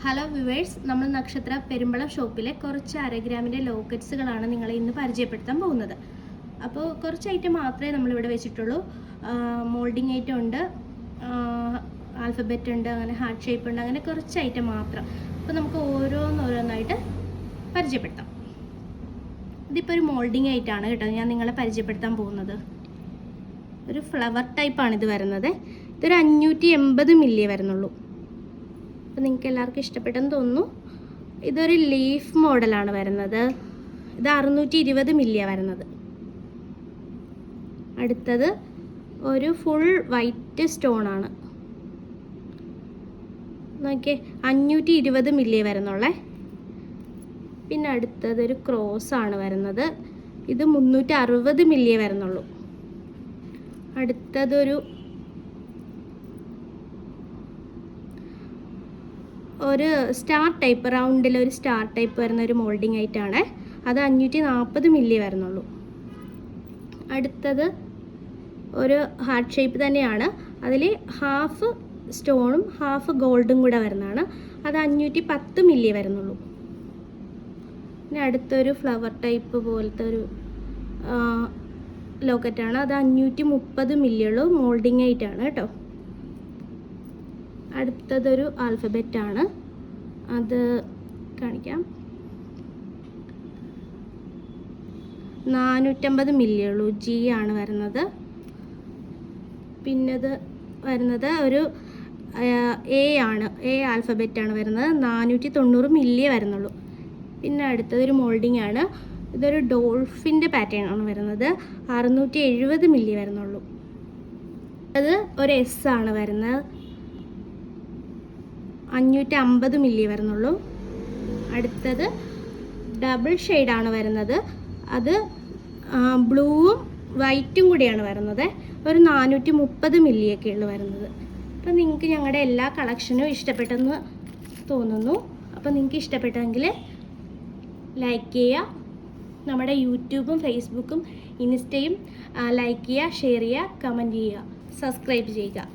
Hello viewers, നമ്മൾ നക്ഷത്ര പെരുമ്പളം ഷോപ്പിലെ കുറച്ച് അരഗ്രാമിൻ്റെ ലോക്കറ്റ്സുകളാണ് നിങ്ങളെ ഇന്ന് പരിചയപ്പെടുത്താൻ പോകുന്നത്. അപ്പോൾ കുറച്ച് ഐറ്റം മാത്രമേ നമ്മളിവിടെ വെച്ചിട്ടുള്ളൂ. മോൾഡിങ് ഐറ്റം ഉണ്ട്, ആൽഫബറ്റ് ഉണ്ട്, അങ്ങനെ ഹാർട്ട് ഷേപ്പ് ഉണ്ട്, അങ്ങനെ കുറച്ച് ഐറ്റം മാത്രം. അപ്പോൾ നമുക്ക് ഓരോന്നോരോന്നായിട്ട് പരിചയപ്പെടുത്താം. ഇതിപ്പോൾ ഒരു മോൾഡിങ് ആയിട്ടാണ് കേട്ടോ ഞാൻ നിങ്ങളെ പരിചയപ്പെടുത്താൻ പോകുന്നത്. ഒരു ഫ്ലവർ ടൈപ്പാണ് ഇത് വരുന്നത്. ഇതൊരു 580 മില്ലി വരുന്നുള്ളൂ. അപ്പോൾ നിങ്ങൾക്ക് എല്ലാവർക്കും ഇഷ്ടപ്പെട്ടെന്ന് തോന്നുന്നു. ഇതൊരു ലീഫ് മോഡലാണ് വരുന്നത്. ഇത് 620 മില്ലിയാണ് വരുന്നത്. അടുത്തത് ഒരു ഫുൾ വൈറ്റ് സ്റ്റോണാണ്. നോക്കിയേ, 520 മില്ലി വരുന്നുള്ളേ. പിന്നെ അടുത്തത് ഒരു ക്രോസ് ആണ് വരുന്നത്. ഇത് 360 മില്ലിയേ വരുന്നുള്ളൂ. അടുത്തതൊരു സ്റ്റാർ ടൈപ്പ്, റൗണ്ടിൽ ഒരു സ്റ്റാർ ടൈപ്പ് വരുന്ന ഒരു മോൾഡിങ് ആയിട്ടാണ്. അത് 540 മില്ലി വരുന്നുള്ളൂ. അടുത്തത് ഒരു ഹാർട്ട് ഷേപ്പ് തന്നെയാണ്. അതിൽ ഹാഫ് സ്റ്റോണും ഹാഫ് ഗോൾഡും കൂടെ വരുന്നതാണ്. അത് 510 മില്ലി വരുന്നുള്ളൂ. പിന്നെ അടുത്തൊരു ഫ്ലവർ ടൈപ്പ് പോലത്തെ ഒരു ലോക്കറ്റാണ്. അത് 530 മില്ലിയുള്ളൂ. മോൾഡിങ് ആയിട്ടാണ് കേട്ടോ. അടുത്തതൊരു ആൽഫബറ്റാണ്, അത് കാണിക്കാം. 450 മില്ലിയുള്ളൂ. ജി ആണ് വരുന്നത്. പിന്നത് വരുന്നത് ഒരു എ ആണ്, എ ആൽഫബറ്റാണ് വരുന്നത്. 490 മില്ലിയേ വരുന്നുള്ളൂ. പിന്നെ അടുത്തതൊരു മോൾഡിങ് ആണ്. ഇതൊരു ഡോൾഫിൻ്റെ പാറ്റേൺ ആണ് വരുന്നത്. 670 മില്ലി വരുന്നുള്ളൂ. അത് ഒരു എസ് ആണ് വരുന്നത്. 550 മില്ലി വരുന്നുള്ളൂ. അടുത്തത് ഡബിൾ ഷെയ്ഡാണ് വരുന്നത്. അത് ബ്ലൂവും വൈറ്റും കൂടിയാണ് വരുന്നത്. ഒരു 430 മില്ലിയൊക്കെ ഉള്ളു വരുന്നത്. അപ്പോൾ നിങ്ങൾക്ക് ഞങ്ങളുടെ എല്ലാ കളക്ഷനും ഇഷ്ടപ്പെട്ടെന്ന് തോന്നുന്നു. അപ്പോൾ നിങ്ങൾക്ക് ഇഷ്ടപ്പെട്ടെങ്കിൽ ലൈക്ക് ചെയ്യുക. നമ്മുടെ യൂട്യൂബും ഫേസ്ബുക്കും ഇൻസ്റ്റയും ലൈക്ക് ചെയ്യുക, ഷെയർ ചെയ്യുക, കമൻറ്റ് ചെയ്യുക, സബ്സ്ക്രൈബ് ചെയ്യുക.